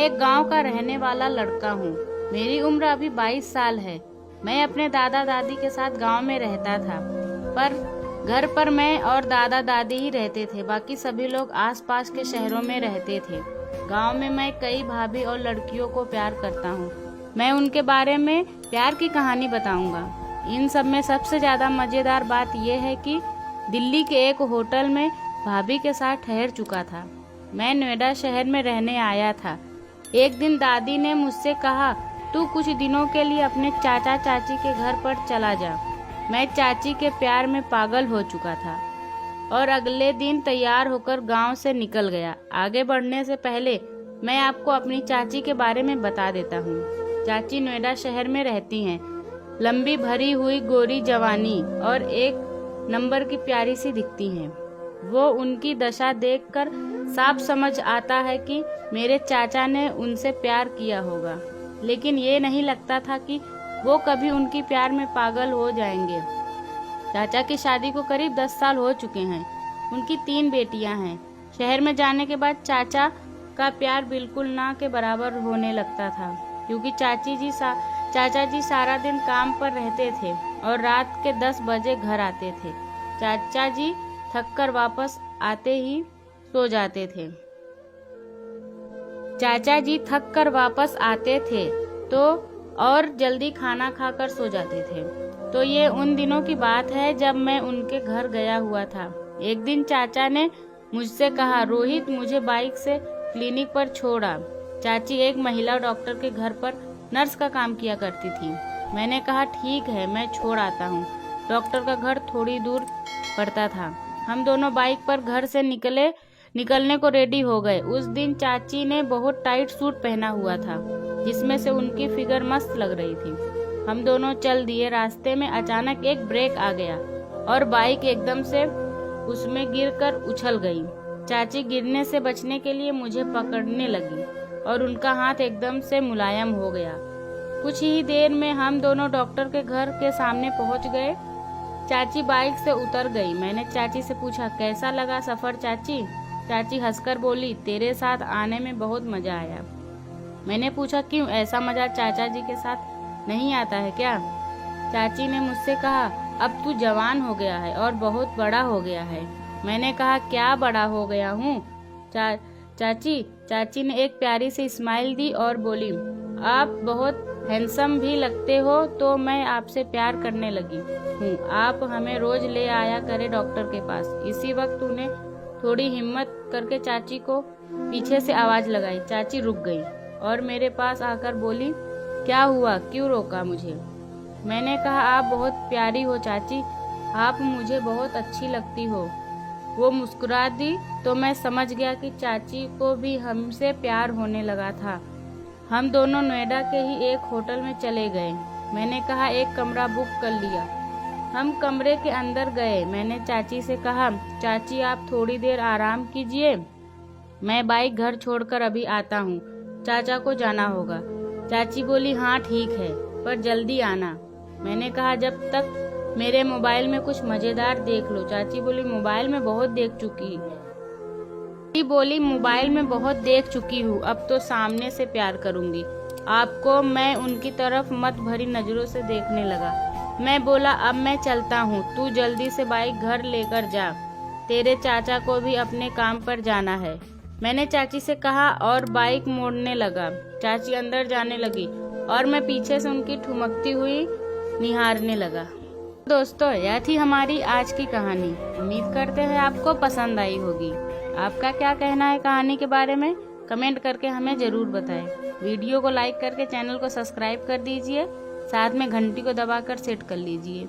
एक गांव का रहने वाला लड़का हूँ। मेरी उम्र अभी 22 साल है। मैं अपने दादा दादी के साथ गांव में रहता था, पर घर पर मैं और दादा दादी ही रहते थे। बाकी सभी लोग आसपास के शहरों में रहते थे। गांव में मैं कई भाभी और लड़कियों को प्यार करता हूँ। मैं उनके बारे में प्यार की कहानी बताऊंगा। इन सब में सबसे ज्यादा मजेदार बात यह है कि दिल्ली के एक होटल में भाभी के साथ ठहर चुका था। मैं नोएडा शहर में रहने आया था। एक दिन दादी ने मुझसे कहा, तू कुछ दिनों के लिए अपने चाचा चाची के घर पर चला जा। मैं चाची के प्यार में पागल हो चुका था और अगले दिन तैयार होकर गांव से निकल गया। आगे बढ़ने से पहले मैं आपको अपनी चाची के बारे में बता देता हूँ। चाची नोएडा शहर में रहती हैं। लंबी भरी हुई गोरी जवानी और एक नंबर की प्यारी सी दिखती हैं। वो उनकी दशा देखकर साफ समझ आता है कि मेरे चाचा ने उनसे प्यार किया होगा, लेकिन ये नहीं लगता था कि वो कभी उनकी प्यार में पागल हो जाएंगे। चाचा की शादी को करीब 10 साल हो चुके हैं। उनकी 3 बेटियां हैं। शहर में जाने के बाद चाचा का प्यार बिल्कुल ना के बराबर होने लगता था, क्योंकि चाचा जी सारा दिन काम पर रहते थे और रात के 10 बजे घर आते थे। चाचा जी थककर वापस आते ही सो जाते थे। चाचा जी थक कर वापस आते थे तो और जल्दी खाना खाकर सो जाते थे। तो ये उन दिनों की बात है जब मैं उनके घर गया हुआ था। एक दिन चाचा ने मुझसे कहा, रोहित मुझे बाइक से क्लिनिक पर छोड़ा। चाची एक महिला डॉक्टर के घर पर नर्स का काम किया करती थी। मैंने कहा, ठीक है, मैं छोड़ आता हूँ। डॉक्टर का घर थोड़ी दूर पड़ता था। हम दोनों बाइक पर घर से निकलने को रेडी हो गए। उस दिन चाची ने बहुत टाइट सूट पहना हुआ था, जिसमें से उनकी फिगर मस्त लग रही थी। हम दोनों चल दिए। रास्ते में अचानक एक ब्रेक आ गया और बाइक एकदम से उसमें गिरकर उछल गई। चाची गिरने से बचने के लिए मुझे पकड़ने लगी और उनका हाथ एकदम से मुलायम हो गया। कुछ ही देर में हम दोनों डॉक्टर के घर के सामने पहुंच गए। चाची बाइक से उतर गई। मैंने चाची से पूछा, कैसा लगा सफर चाची? चाची हंसकर बोली, तेरे साथ आने में बहुत मजा आया। मैंने पूछा, क्यों? ऐसा मजा चाचा जी के साथ नहीं आता है क्या? चाची ने मुझसे कहा, अब तू जवान हो गया है और बहुत बड़ा हो गया है। मैंने कहा, क्या बड़ा हो गया हूँ चाची ने एक प्यारी सी स्माइल दी और बोली, आप बहुत हैंडसम भी लगते हो, तो मैं आपसे प्यार करने लगी हूँ। आप हमें रोज ले आया करे डॉक्टर के पास। इसी वक्त उन्हें थोड़ी हिम्मत करके चाची को पीछे से आवाज लगाई। चाची रुक गई और मेरे पास आकर बोली, क्या हुआ, क्यों रोका मुझे? मैंने कहा, आप बहुत प्यारी हो चाची, आप मुझे बहुत अच्छी लगती हो। वो मुस्कुरा दी तो मैं समझ गया कि चाची को भी हमसे प्यार होने लगा था। हम दोनों नोएडा के ही एक होटल में चले गए। मैंने कहा, एक कमरा बुक कर लिया। हम कमरे के अंदर गए। मैंने चाची से कहा, चाची आप थोड़ी देर आराम कीजिए, मैं बाइक घर छोड़कर अभी आता हूँ, चाचा को जाना होगा। चाची बोली, हाँ ठीक है, पर जल्दी आना। मैंने कहा, जब तक मेरे मोबाइल में कुछ मजेदार देख लो। चाची बोली, मोबाइल में बहुत देख चुकी हूँ, अब तो सामने से प्यार करूंगी आपको। मैं उनकी तरफ मत भरी नजरों से देखने लगा। मैं बोला, अब मैं चलता हूँ, तू जल्दी से बाइक घर लेकर जा, तेरे चाचा को भी अपने काम पर जाना है। मैंने चाची से कहा और बाइक मोड़ने लगा। चाची अंदर जाने लगी और मैं पीछे से उनकी ठुमकती हुई निहारने लगा। दोस्तों, यह थी हमारी आज की कहानी। उम्मीद करते हैं आपको पसंद आई होगी। आपका क्या कहना है कहानी के बारे में? कमेंट करके हमें जरूर बताएं। वीडियो को लाइक करके चैनल को सब्सक्राइब कर दीजिए, साथ में घंटी को दबाकर सेट कर लीजिए।